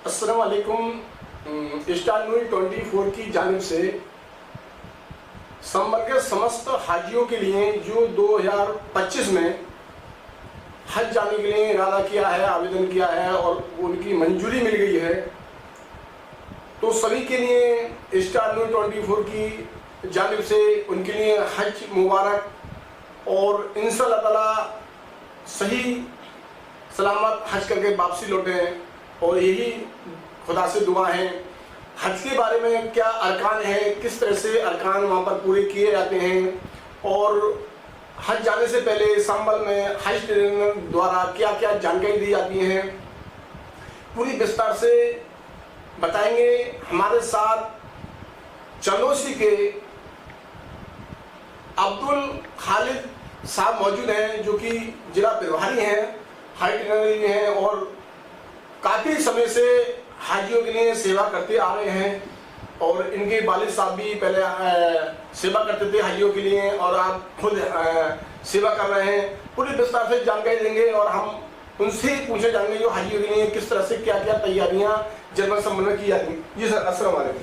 अस्सलाम वालेकुम। Star news 24 की जानिब से संबल के समस्त हाजियों के लिए जो 2025 में हज जाने के लिए इरादा किया है, आवेदन किया है और उनकी मंजूरी मिल गई है, तो सभी के लिए स्टार न्यूज़ 24 की जानिब से उनके लिए हज मुबारक और इंशाअल्लाह ताला सही सलामत हज करके वापसी लौटें। और यही खुदा से दुआ है। हज के बारे में क्या अरकान है, किस तरह से अरकान वहाँ पर पूरे किए जाते हैं और हज जाने से पहले संबल में हज ट्रेनर द्वारा क्या क्या जानकारी दी जाती है, पूरी विस्तार से बताएंगे। हमारे साथ चंदौसी के अब्दुल खालिद साहब मौजूद हैं, जो कि जिला प्रभारी हैं, हज ट्रेनर हैं और काफ़ी समय से हाजियों के लिए सेवा करते आ रहे हैं। और इनके वालिद साहब भी पहले सेवा करते थे हाजियों के लिए और आप खुद सेवा कर रहे हैं। पूरी विस्तार से जानकारी देंगे और हम उनसे पूछे जाएंगे जो हाजियों के लिए किस तरह से क्या क्या तैयारियां जनरल संबल में की जाती हैं। जी सर, अस्सलाम वालेकुम।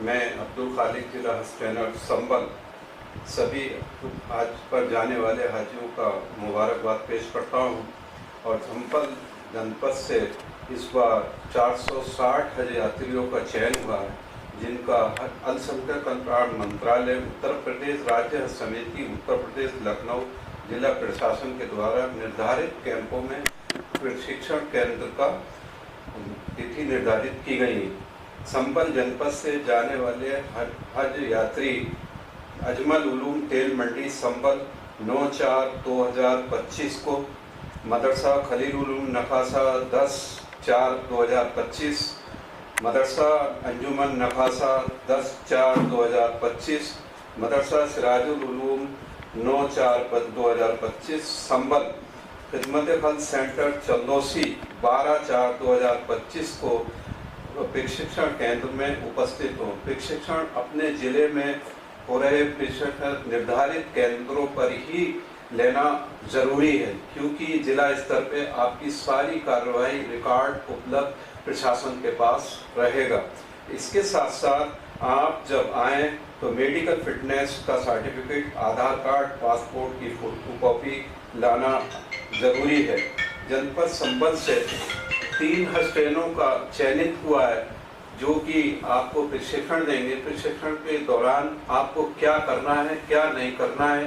मैं अब्दुल खालिद जिला हज ट्रेनर संबल सभी आज पर जाने वाले हाजियों का मुबारकबाद पेश करता हूँ। और संबल जनपद से इस बार 460 हज यात्रियों का चयन हुआ है, जिनका अल्पसंख्यक कल्याण मंत्रालय, उत्तर प्रदेश राज्य हज समिति, उत्तर प्रदेश लखनऊ जिला प्रशासन के द्वारा निर्धारित कैंपों में प्रशिक्षण केंद्र का तिथि निर्धारित की गई है। संबल जनपद से जाने वाले हज यात्री अजमल उलूम तेल मंडी संबल 9/4/2025 को, मदरसा खलील उलूम नखासा 10/4/2025, मदरसा अंजुमन नखासा 10/4/2025, मदरसा सिराजुल उलूम 9/4/2025, संबल खिदमत खल सेंटर चंदौसी 12/4/2025 को प्रशिक्षण केंद्र में उपस्थित हो। प्रशिक्षण अपने जिले में हो रहे प्रशिक्षण निर्धारित केंद्रों पर ही लेना जरूरी है, क्योंकि जिला स्तर पे आपकी सारी कार्रवाई रिकॉर्ड उपलब्ध प्रशासन के पास रहेगा। इसके साथ साथ आप जब आएँ तो मेडिकल फिटनेस का सर्टिफिकेट, आधार कार्ड, पासपोर्ट की फोटोकॉपी लाना जरूरी है। जनपद संबल से 3 हज ट्रेनरों का चयनित हुआ है, जो कि आपको प्रशिक्षण देंगे। प्रशिक्षण के दौरान आपको क्या करना है, क्या नहीं करना है,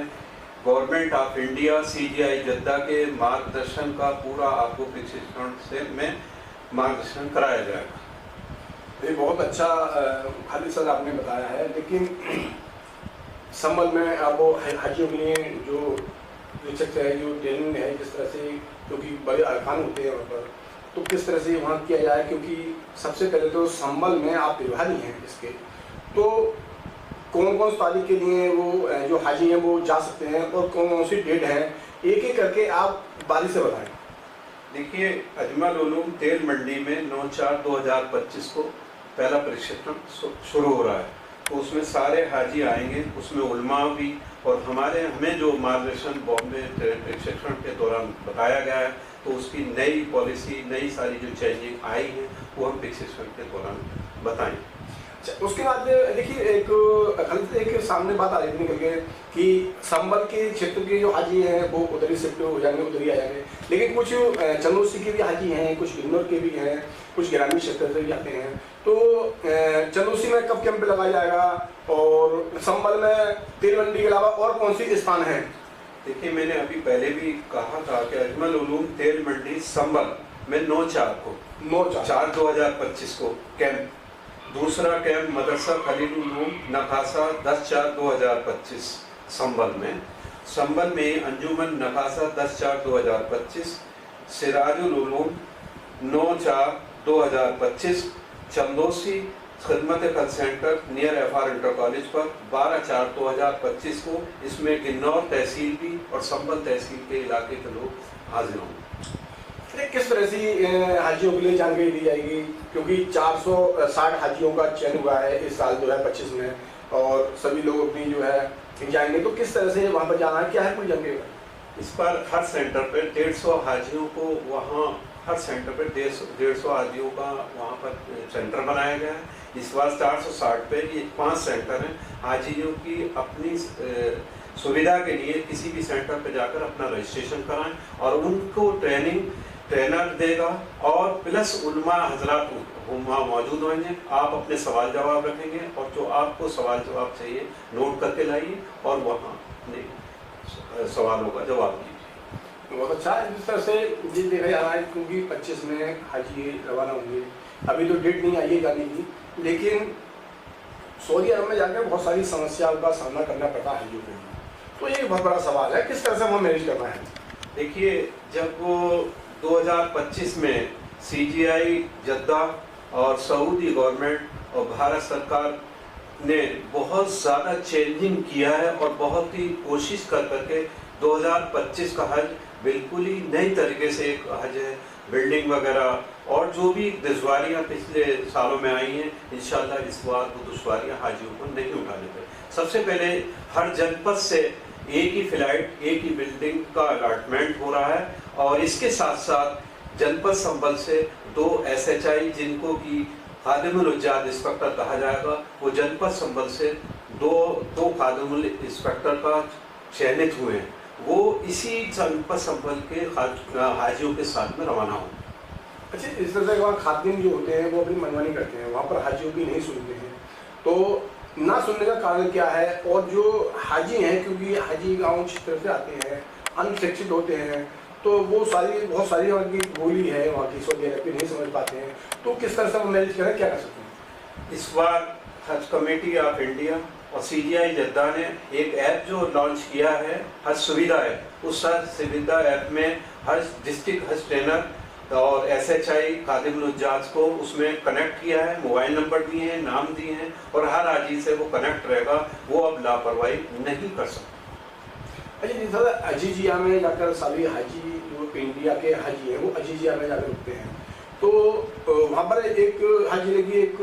government of India CGI Jeddah के मार्गदर्शन का पूरा आपको प्रशिक्षण से में मार्गदर्शन कराया जाएगा। ये बहुत अच्छा खालिद सर आपने बताया है। लेकिन संबल में आप हाजियों के लिए जो प्रशिक्षक है, जो ट्रेनिंग है, जिस तरह से क्योंकि बड़े अरकान होते हैं वहाँ पर, तो किस तरह से वहाँ किया जाए, क्योंकि सबसे पहले तो संबल में आप प्रभारी हैं इसके, तो कौन कौन तारीख के लिए वो जो हाजी हैं वो जा सकते हैं और कौन कौन सी डेट है, एक एक करके आप बारी से बताएं। देखिए, अजमल उलूम तेल मंडी में 9/4/2025 को पहला प्रशिक्षण शुरू हो रहा है, तो उसमें सारे हाजी आएंगे, उसमें उलमा भी, और हमें जो मार्गदर्शन बॉम्बे प्रशिक्षण के दौरान बताया गया है, तो उसकी नई पॉलिसी, नई सारी जो चेंजिंग आई है वो हम प्रशिक्षण के दौरान बताएं। उसके बाद देखिए, एक सामने बात आ रही थी निकल के कि संबल के क्षेत्र के जो हाजी हैं वो उधर ही शिफ्ट हो जाएंगे, उधर ही आ जाएंगे, लेकिन कुछ चंदौसी के भी हाजी हैं, कुछ किन्नौर के भी हैं, कुछ ग्रामीण क्षेत्र से भी आते हैं। तो चंदौसी में कब कैंप लगाया जाएगा और संबल में तेल मंडी के अलावा और कौन सी स्थान है? देखिए, मैंने अभी पहले भी कहा था कि अजमल उलूम तेल मंडी संबल में 9/4/2025 को कैंप। दूसरा कैंप मदरसा खलील उलूम नखासा 10/4/2025 संबल में अंजुमन नखासा 10/4/2025, सिराजुल उलूम 9/4/2025, चंदौसी खिदमत खल centre near FR inter college पर 12/4/2025 को। इसमें किन्नौर तहसील भी और संबल तहसील के इलाके के लोग हाजिर होंगे। किस तरह से हाजियों के लिए जानकारी दी जाएगी, क्योंकि 460 हाजियों का चयन हुआ है इस साल 2025 में और सभी लोग अपनी जो है जाएंगे, तो किस तरह से वहाँ पर जाना है, क्या है कोई जानकारी? इस बार हर सेंटर पे 150 हाजियों को वहाँ हर सेंटर पे 150 हाजियों का वहाँ पर सेंटर बनाया गया है। इस बार 460 पे ये 5 सेंटर हैं। हाजियों की अपनी सुविधा के लिए किसी भी सेंटर पे जाकर अपना रजिस्ट्रेशन कराएं और उनको ट्रेनर देगा और प्लस उलमा हजरात वहाँ मौजूद होंगे। आप अपने सवाल जवाब रखेंगे और जो आपको सवाल जवाब चाहिए नोट करके लाइए और वहाँ अपने सवालों का जवाब दीजिए। बहुत अच्छा है। जिस तरह से ये देखा जा रहा है क्योंकि 25 में हाजी रवाना होंगे, अभी तो डेट नहीं आई है जाने की, लेकिन सऊदी अरब में जाकर बहुत सारी समस्याओं का सामना करना पड़ता है हाजियों को। तो ये बहुत बड़ा सवाल है, किस तरह से वहाँ मैनेज करना है। देखिए, जब वो 2025 में CGI जद्दा और सऊदी गवर्नमेंट और भारत सरकार ने बहुत ज़्यादा चेंजिंग किया है और बहुत ही कोशिश कर करके 2025 का हज बिल्कुल ही नई तरीके से एक हज है। बिल्डिंग वगैरह और जो भी दुश्वारियाँ पिछले सालों में आई हैं, इंशाल्लाह इस बार वो दुश्वारियाँ हाजियों को नहीं उठाने पर। सबसे पहले हर जनपद से एक ही फ्लाइट, एक ही बिल्डिंग का अलॉटमेंट हो रहा है और इसके साथ साथ जनपद संबल से 2 SHI जिनको कि खादिमुल उज्जाद इंस्पेक्टर कहा जाएगा, वो जनपद संबल से दो खादिमुल इंस्पेक्टर का चयनित हुए हैं। वो इसी जनपद संबल के हाजियों के साथ में रवाना हों। अच्छा, इस तरह से वहाँ खातिन जो होते हैं वो अपनी मनमानी करते हैं, वहाँ पर हाजियों की नहीं सुनते हैं, तो ना सुनने का कारण क्या है? और जो हाजी हैं, क्योंकि हाजी गाँव क्षेत्र से आते हैं, अनशिक्षित होते हैं, तो वो बहुत सारी वहाँ की बोली है, वहाँ की सऊदी अरब की नहीं समझ पाते हैं, तो किस तरह से वो मैनेज करें, क्या कर सकते हैं? इस बार हज कमेटी ऑफ इंडिया और CGI जद्दा ने एक ऐप जो लॉन्च किया है, हज सुविधा ऐप। उस हज सुविधा ऐप में हज डिस्ट्रिक्ट हज ट्रेनर और SHI खादिमुल उज्जाज को उसमें कनेक्ट किया है, मोबाइल नंबर दिए हैं, नाम दिए हैं और हर हाजी से वो कनेक्ट रहेगा, वो अब लापरवाही नहीं कर सकते। अच्छा, जिस तरह अजीजिया में जाकर सभी हाजी जो इंडिया के हाजी हैं वो अजीजिया में जाकर रुकते हैं, तो वहाँ पर एक हर जिले की एक,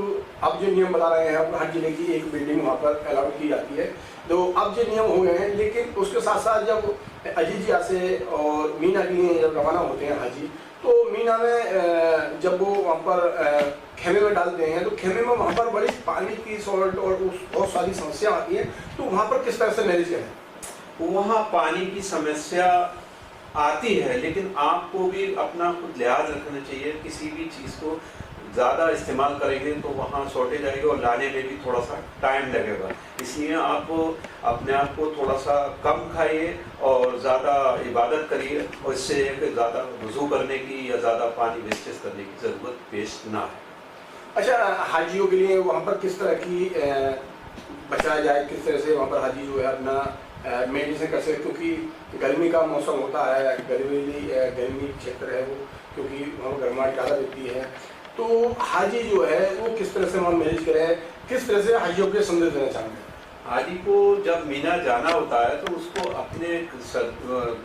अब जो नियम बता रहे हैं, अब हर जिले की एक बिल्डिंग वहाँ पर अलाउड की जाती है, तो अब जो नियम हो गए हैं। लेकिन उसके साथ साथ जब अजीजिया से और मीना के लिए जब रवाना होते हैं हाजी, तो मीना में जब वो वहाँ पर खेमे में डालते हैं, तो खेमे में वहाँ पर बड़ी पानी की शॉर्ट और बहुत सारी समस्या आती है, तो वहाँ पर किस तरह से मैनेज करें? वहाँ पानी की समस्या आती है, लेकिन आपको भी अपना खुद लिहाज रखना चाहिए। किसी भी चीज़ को ज़्यादा इस्तेमाल करेंगे तो वहाँ शॉर्टेज आएगी और लाने में भी थोड़ा सा टाइम लगेगा। इसलिए आप अपने आप को थोड़ा सा कम खाइए और ज़्यादा इबादत करिए, और इससे ज़्यादा वज़ू करने की या ज़्यादा पानी वेस्टेज करने की ज़रूरत पेश ना है। अच्छा, हाजियों के लिए वहाँ पर किस तरह की बचाया जाए, किस तरह से वहाँ पर हाजी जो है अपना मेडिसिन कर सकते, क्योंकि गर्मी का मौसम होता है, गर्मी क्षेत्र है वो, क्योंकि वहाँ गर्माहट ज़्यादा रहती है, तो हाजी जो है वो किस तरह से वहाँ मैनेज करें, किस तरह से हाजियों के संदेश देना चाहेंगे? हाजी को जब मीना जाना होता है तो उसको अपने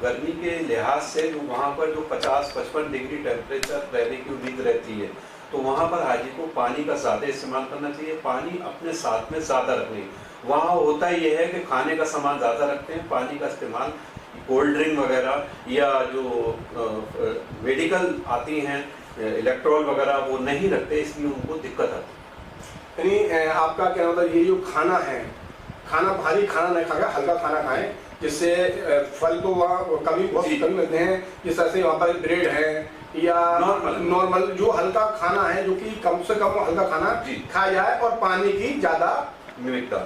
गर्मी के लिहाज से जो वहाँ पर जो 50-55 डिग्री टेम्परेचर रहने की उम्मीद रहती है, तो वहाँ पर हाजी को पानी का ज़्यादा इस्तेमाल करना चाहिए। पानी अपने साथ में ज़्यादा रखनी। वहाँ होता ये है कि खाने का सामान ज़्यादा रखते हैं, पानी का इस्तेमाल कोल्ड ड्रिंक वगैरह या जो मेडिकल आती हैं इलेक्ट्रॉल वगैरह वो नहीं रखते, इसलिए उनको दिक्कत आती है। यानी आपका क्या मतलब, ये जो खाना है, खाना भारी खाना नहीं खाएगा, हल्का खाना खाएं, जिससे फल तो वहाँ कभी बहुत कम मिलते हैं, जिस तरह से वहाँ पर ब्रेड है या नॉर्मल जो हल्का खाना है, जो कि कम से कम हल्का खाना खाया जाए और पानी की ज़्यादा मिलता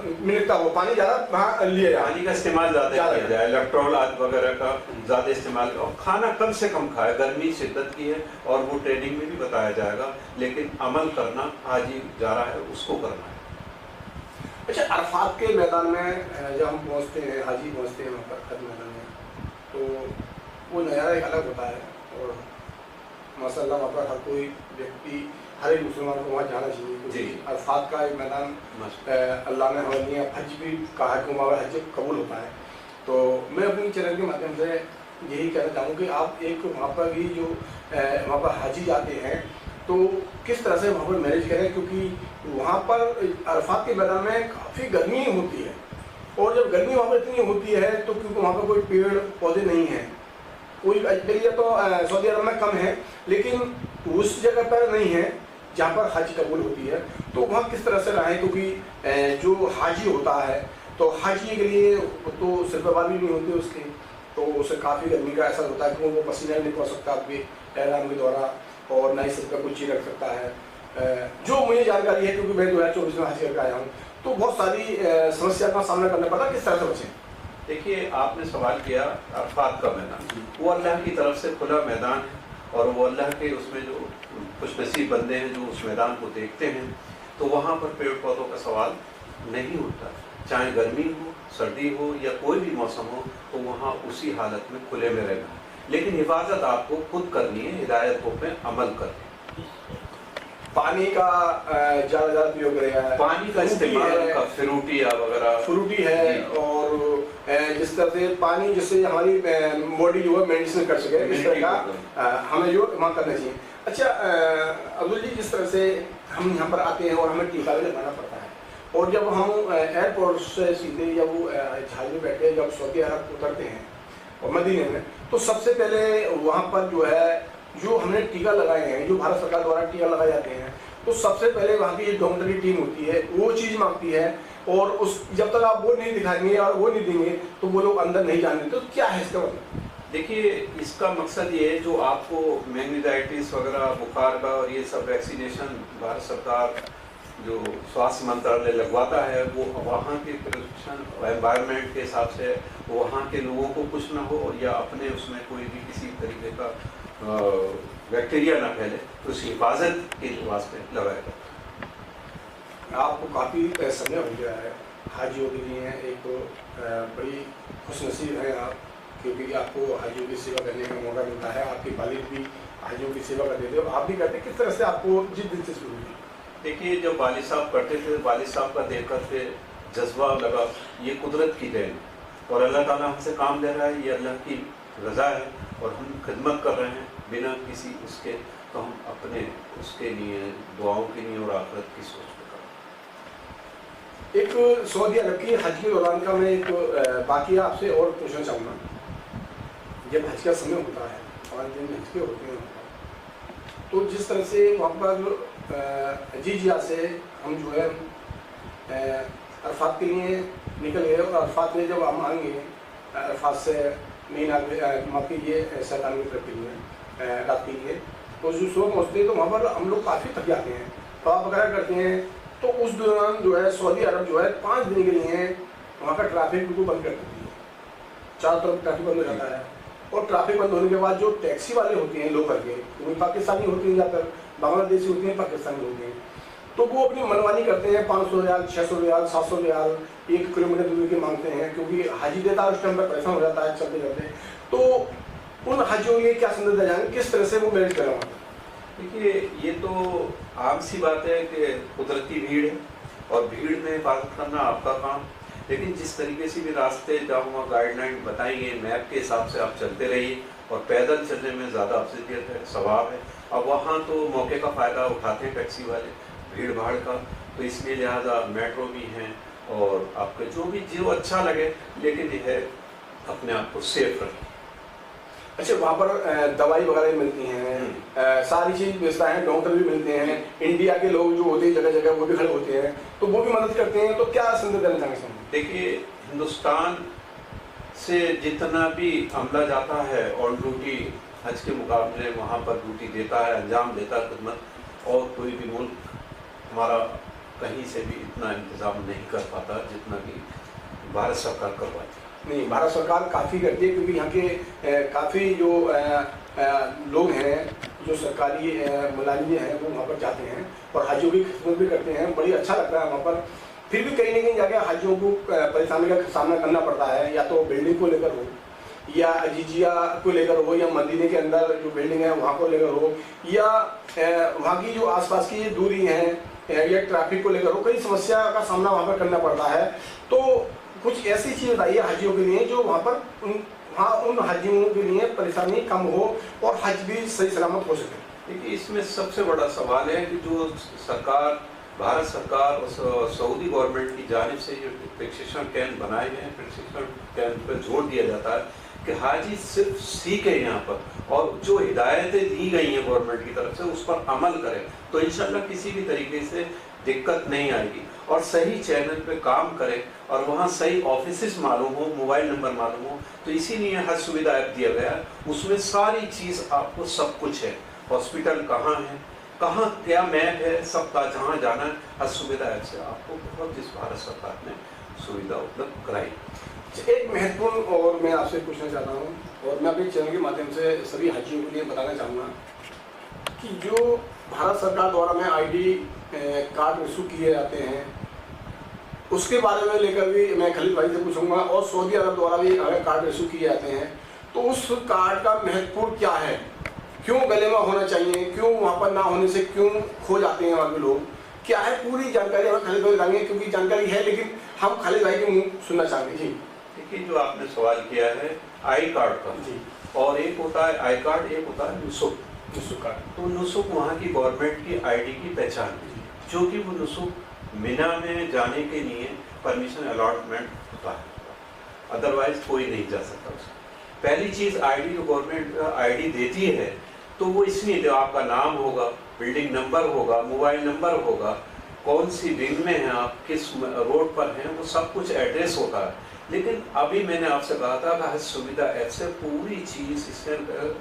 हो, पानी ज़्यादा लिया जाए, पानी का इस्तेमाल ज़्यादा किया जाए, इलेक्ट्रॉल आदि वगैरह का ज़्यादा इस्तेमाल, और खाना कम से कम खाए। गर्मी शिद्दत की है और वो ट्रेनिंग में भी बताया जाएगा, लेकिन अमल करना हाजी जा रहा है उसको करना है। अच्छा, अरफात के मैदान में जब हम पहुँचते हैं, हाजी पहुँचते हैं वहाँ पर हज मैदान में, तो वो नज़ारा एक अलग होता है और माशाल्लाह वहाँ पर हर कोई व्यक्ति, हर एक मुसलमान को वहाँ जाना चाहिए, क्योंकि अरफात का एक मैदान अल्लाह ने हमें दिया, हज भी कहा कि वहाँ पर हज कबूल होता है। तो मैं अपनी चैनल के माध्यम से यही कहना चाहूँ कि आप एक वहाँ पर भी जो वहाँ पर हाजी जाते हैं, तो किस तरह से वहाँ पर मैनेज करें, क्योंकि वहाँ पर अरफात के मैदान में काफ़ी गर्मी होती है, और जब गर्मी वहाँ पर इतनी होती है तो क्योंकि वहाँ पर कोई पेड़ पौधे नहीं हैं, कोई अजनबिया तो सऊदी अरब में कम है, लेकिन उस जगह पर नहीं है जहाँ पर हज कबूल होती है। तो वहाँ किस तरह से रहें, क्योंकि जो हाजी होता है तो हाजी के लिए तो सिर पर बाल भी नहीं होते उसके, तो उसे काफ़ी गर्मी का ऐसा होता है कि वो पसीना नहीं निकल सकता आपके एहराम के द्वारा, और ना ही सिर पर कुछ चीज़ रख सकता है। जो मुझे जानकारी है, क्योंकि मैं 2024 में हज करके आया हूँ, तो बहुत सारी समस्या का सामना करना पड़ा। किस तरह से बचें? देखिए, आपने सवाल किया अरफात का मैदान, वो अल्लाह की तरफ से खुला मैदान है, और वो अल्लाह के उसमें जो कुछ नसीब बंदे हैं जो उस मैदान को देखते हैं, तो वहाँ पर पेड़ पौधों का सवाल नहीं उठता। चाहे गर्मी हो, सर्दी हो या कोई भी मौसम हो, तो वहाँ उसी हालत में खुले में रहना है। लेकिन हिफाजत आपको खुद करनी है, हिदायतों पे अमल करनी है। पानी का ज़्यादा प्रयोग करेगा, पानी का इस्तेमाल का फ्रूटिया वगैरह फ्रूटी है, और जिस तरह से पानी जिससे हमारी बॉडी जो है मेडिसिन कर सके, इस तरह का हमें जो वहाँ करना चाहिए। अच्छा अब्दुल जी, जिस तरह से हम यहाँ पर आते हैं और हमें टीका भी लगाना पड़ता है, और जब हम एयरपोर्ट से सीधे जब वो जहाज में बैठे जब सऊदी अरब उतरते हैं और मदीने में, तो सबसे पहले वहाँ पर जो है जो हमने टीका लगाए हैं, जो भारत सरकार द्वारा टीका लगाए जाते हैं, तो सबसे पहले वहाँ की एक डॉक्टर की टीम होती है, वो चीज़ मांगती है, और उस जब तक आप वो नहीं दिखाएंगे और वो नहीं देंगे तो वो लोग अंदर नहीं जाने। तो क्या है इसका मतलब? देखिए, इसका मकसद ये है, जो आपको मेनिंजाइटिस वगैरह बुखार का और ये सब वैक्सीनेशन भारत सरकार जो स्वास्थ्य मंत्रालय लगवाता है, वो वहाँ के प्रिस्क्रिप्शन एनवायरनमेंट के हिसाब से वहाँ के लोगों को कुछ ना हो, या अपने उसमें कोई भी किसी तरीके का बैक्टीरिया ना फैले, तो उसकी हिफाजत के वास्ते लगाया जाता है। आपको काफ़ी समय हो गया है हाजियों के लिए, एक बड़ी खुशनसीब है आप, क्योंकि आपको हाजियों की सेवा करने का मौका मिलता है। आपके वालिद भी हाजियों की सेवा करते थे, आप भी करते। किस तरह से आपको जिस दिलचस्पी हुई? देखिए, जब वालिद साहब करते थे, वालिद साहब का देखकर फिर जज्बा लगा, ये कुदरत की देन, और अल्लाह ताला हमसे काम ले रहा है, ये अल्लाह की रज़ा है, और हम खिदमत कर रहे हैं बिना किसी उसके, तो हम अपने उसके लिए दुआओं के लिए और आखिरत की सोच में कर। एक सऊदी अरब की हज के दौरान का मैं एक वाक़या आपसे और पूछना चाहूँगा। जब हज का समय होता है, 5 दिन हज के होते हैं, तो जिस तरह से वहाँ पर जीजिया से हम जो है अरफात के लिए निकल गए, और अरफात में जब हम आएंगे, अरफात से मीना माफ़ कीजिए सैतान की तरफ के लिए रात के लिए, तो जो सुबह पहुँचते हैं तो वहाँ पर हम लोग काफ़ी थक जाते हैं, तवाफ वगैरह करते हैं। तो उस दौरान जो है सऊदी अरब जो है 5 दिन के लिए वहाँ का ट्रैफिक बिल्कुल बंद कर देती है, चारों तरफ ट्रैफिक बंद हो जाता है। और ट्रैफिक बंद होने के बाद जो टैक्सी वाले होते हैं लोकल के, वो पाकिस्तानी होते हैं, ज़्यादातर बांग्लादेशी होते हैं, पाकिस्तानी होते हैं, तो वो अपनी मनमानी करते हैं। 500 रियाल, 600 रियाल, 700 रियाल 1 किलोमीटर दूरी के मांगते हैं, क्योंकि हाजी देता है उस टाइम पर परेशान हो जाता है चलते चलते। तो उन हाजियों के क्या संदेश जाएंगे, किस तरह से वो मैनेज कर रहा है? देखिए, ये तो आम सी बात है कि कुदरती भीड़ है, और भीड़ में हिफाजत करना आपका काम, लेकिन जिस तरीके से भी रास्ते जहाँ वहाँ गाइडलाइन बताएंगे, मैप के हिसाब से आप चलते रहिए, और पैदल चलने में ज़्यादा अफजलियत है, सवाब है। अब वहाँ तो मौके का फ़ायदा उठाते हैं टैक्सी वाले, भीड़ भाड़ का, तो इसलिए लिहाजा मेट्रो भी हैं, और आपके जो अच्छा लगे, लेकिन यह है अपने आप को सेफ रखें। अच्छा, वहाँ पर दवाई वगैरह मिलती हैं, सारी चीज़ व्यवस्था है, डॉक्टर भी मिलते हैं, इंडिया के लोग जो होते हैं जगह जगह वो भी खड़े होते हैं, तो वो भी मदद करते हैं। तो क्या संदेश देना चाहेंगे? देखिए, हिंदुस्तान से जितना भी अमला जाता है ऑन ड्यूटी हज के मुकाबले, वहाँ पर ड्यूटी देता है, अंजाम देता है खिदमत, और कोई भी मुल्क हमारा कहीं से भी इतना इंतज़ाम नहीं कर पाता जितना कि भारत सरकार करवाती है। नहीं, भारत सरकार काफ़ी करती है, क्योंकि यहाँ के काफ़ी जो लोग हैं, जो सरकारी मुलाजिम हैं, वो वहाँ पर जाते हैं और हाजियों की खिदमत भी करते हैं। बड़ी अच्छा लगता है वहाँ पर। फिर भी कहीं ना कहीं जाके हाजियों को परेशानी का सामना करना पड़ता है, या तो बिल्डिंग को लेकर हो, या अजीजिया को लेकर हो, या मदीने के अंदर जो बिल्डिंग है वहाँ को लेकर हो, या वहाँ की जो आसपास की दूरी है, या ट्रैफिक को लेकर हो। कई समस्या का सामना वहाँ पर करना पड़ता है। तो कुछ ऐसी चीज़ बताइए हाजियों के लिए जो वहाँ पर उन हाजियों के लिए परेशानी कम हो और हज भी सही सलामत हो सके। देखिए, इसमें सबसे बड़ा सवाल है कि जो सरकार, भारत सरकार और सऊदी गवर्नमेंट की जानिब से जो प्रशिक्षण कैंप बनाए गए हैं, प्रशिक्षण कैंप पर जोर दिया जाता है कि हाजी सिर्फ सीखे यहाँ पर और जो हिदायतें दी गई हैं गवर्नमेंट की तरफ से उस पर अमल करें, तो इंशाल्लाह किसी भी तरीके से दिक्कत नहीं आएगी। और सही चैनल पे काम करें और वहाँ सही ऑफिसेस मालूम हो, मोबाइल नंबर मालूम हो, तो इसीलिए हज सुविधा ऐप दिया गया है। उसमें सारी चीज़ आपको सब कुछ है, हॉस्पिटल कहाँ है, कहाँ क्या मैप है, सबका जहाँ जाना है, हज सुविधा ऐप से आपको बहुत इस भारत सरकार ने सुविधा उपलब्ध कराई। एक महत्वपूर्ण और मैं आपसे पूछना चाहता हूँ और मैं अपने चैनल के माध्यम से सभी हाजियों के लिए बताना चाहूँगा कि जो भारत सरकार द्वारा में आईडी कार्ड इशू किए जाते हैं उसके बारे में लेकर भी मैं खलील भाई से पूछूंगा, और सऊदी अरब द्वारा भी अगर कार्ड इशू किए जाते हैं तो उस कार्ड का महत्वपूर्ण क्या है, क्यों गले में होना चाहिए, क्यों वहाँ पर ना होने से क्यों खो जाते हैं वहाँ के लोग, क्या है पूरी जानकारी हमें खलील भाई बताएंगे, क्योंकि जानकारी है लेकिन हम खलील भाई के मुँह सुनना चाहेंगे। जी देखिए, जो आपने सवाल किया है आई कार्ड का, जी, और एक होता है आई कार्ड, एक होता है नुसुक कार्ड। तो नुसुक वहाँ की गवर्नमेंट की आईडी की पहचान है, जो कि वो नुसुक मिना में जाने के लिए परमिशन अलॉटमेंट होता है, अदरवाइज कोई नहीं जा सकता उसमें। पहली चीज़ आईडी जो गवर्नमेंट आईडी देती है तो वो इसलिए जो आपका नाम होगा, बिल्डिंग नंबर होगा, मोबाइल नंबर होगा, कौन सी विंग में हैं आप, किस रोड पर हैं, वो सब कुछ एड्रेस होता है। लेकिन अभी मैंने आपसे कहा था कि हज सुविधा ऐप से पूरी चीज़ इससे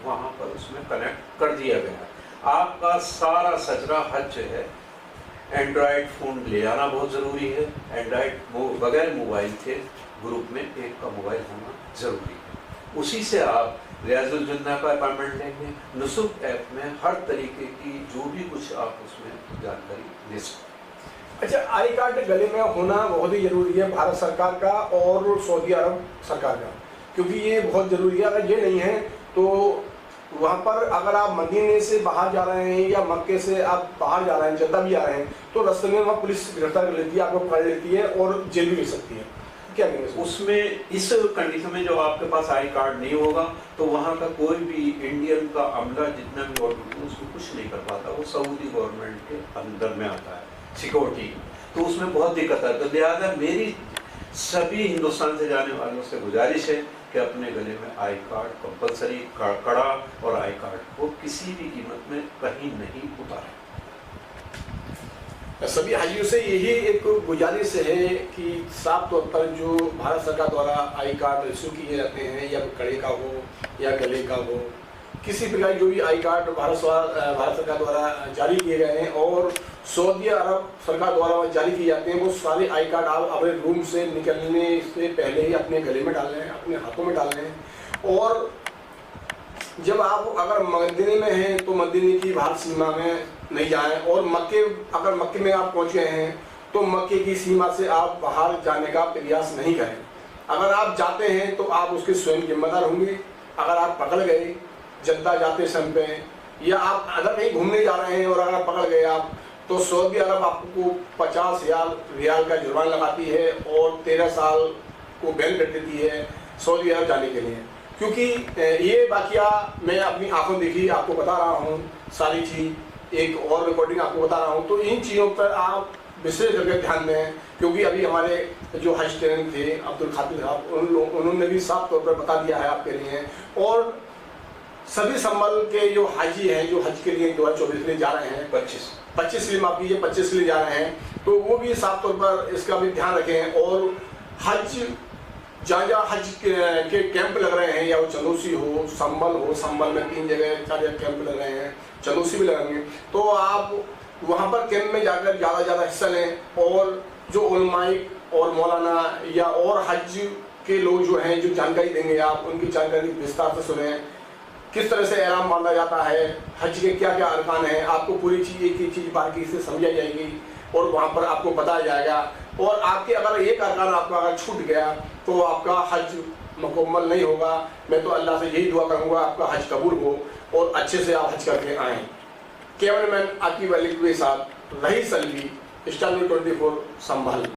वहाँ पर उसमें कनेक्ट कर दिया गया है। आपका सारा सजरा हज जो है, एंड्रॉयड फ़ोन ले आना बहुत ज़रूरी है, एंड्रॉयड बगैर मोबाइल के ग्रुप में एक का मोबाइल होना ज़रूरी है। उसी से आप रियाजुल जन्ना का अपॉइंटमेंट लेंगे, नुसुक ऐप में हर तरीके की जो भी कुछ आप उसमें जानकारी ले सकते हैं। अच्छा, आई कार्ड गले में होना बहुत ही जरूरी है भारत सरकार का और सऊदी अरब सरकार का, क्योंकि ये बहुत जरूरी है। अगर ये नहीं है तो वहाँ पर अगर आप मदीने से बाहर जा रहे हैं या मक्के से आप बाहर जा रहे हैं, जद्दा भी जा रहे हैं, तो रास्ते में वहाँ पुलिस गिरफ्तार कर लेती है, आपको पकड़ लेती है और जेल भी मिल सकती है। क्या कहेंगे उसमें? इस कंडीशन में जब आपके पास आई कार्ड नहीं होगा तो वहाँ का कोई भी इंडियन का अमला जितना भी ऑर्डर उसको कुछ नहीं कर पाता, वो सऊदी गवर्नमेंट के अंदर में आता है सिक्योरिटी, तो उसमें बहुत दिक्कत है। तो लिहाजा मेरी सभी हिंदुस्तान से जाने वालों से गुजारिश है कि अपने गले में आई कार्ड कंपलसरी कड़ा और आई कार्ड को किसी भी कीमत में कहीं नहीं उतारें। सभी हाजियों से यही एक गुजारिश है कि साफ तौर पर जो भारत सरकार द्वारा आई कार्ड इशू किए जाते हैं, या कड़े का हो या गले का हो, किसी प्रकार जो भी आई कार्ड भारत सरकार द्वारा जारी किए गए हैं और सऊदी अरब सरकार द्वारा जारी किए जाते हैं, वो सारे आई कार्ड आप अपने रूम से निकलने से पहले ही अपने गले में डाल लें, अपने हाथों में डाल लें। और जब आप अगर मदीने में हैं तो मदीने की बाहर सीमा में नहीं जाएं, और अगर मक्के में आप पहुँच गए हैं तो मक्के की सीमा से आप बाहर जाने का प्रयास नहीं करें। अगर आप जाते हैं तो आप उसके स्वयं जिम्मेदार होंगे। अगर आप पकड़ गए जद्दा जाते समय पे, या आप अगर कहीं घूमने जा रहे हैं और अगर पकड़ गए आप, तो सऊदी अरब आपको 50,000 रियाल का जुर्माना लगाती है और 13 साल को बैन कर देती है सऊदी अरब जाने के लिए। क्योंकि ये वाकया मैं अपनी आंखों देखी, आपको बता रहा हूँ सारी चीज़, एक और रिकॉर्डिंग आपको बता रहा हूँ। तो इन चीज़ों पर आप विशेष करके ध्यान दें, क्योंकि अभी हमारे जो हज ट्रेनर थे अब्दुल खातिर साहब, उन्होंने भी साफ तौर पर बता दिया है आपके लिए। और सभी संभल के जो हाजी हैं जो हज के लिए 2024 के लिए जा रहे हैं, 25 के लिए माफ कीजिए 25 के लिए जा रहे हैं, तो वो भी साफ तौर पर इसका भी ध्यान रखें। और हज जहाँ हज के कैंप लग रहे हैं, या वो चंदोसी हो, संभल में 3 जगह 4 जगह कैंप लग रहे हैं, चंदोसी भी लगेंगे, तो आप वहाँ पर कैंप में जाकर ज़्यादा हिस्सा लें। और जो उलमाई और मौलाना या और हज के लोग जो हैं जो जानकारी देंगे, आप उनकी जानकारी विस्तार से सुनें। किस तरह से एहराम बांधा जाता है, हज के क्या क्या अरकान हैं, आपको पूरी चीज़ एक ही चीज़ बारीकी से समझाई जाएगी और वहाँ पर आपको बताया जाएगा। और आपके अगर एक अरकान आपका अगर छूट गया तो आपका हज मुकम्मल नहीं होगा। मैं तो अल्लाह से यही दुआ करूँगा आपका हज कबूल हो और अच्छे से आप हज करके आएँ। कैमरामैन आकिब अली के साथ रही सलवी, स्टार 24 संभल।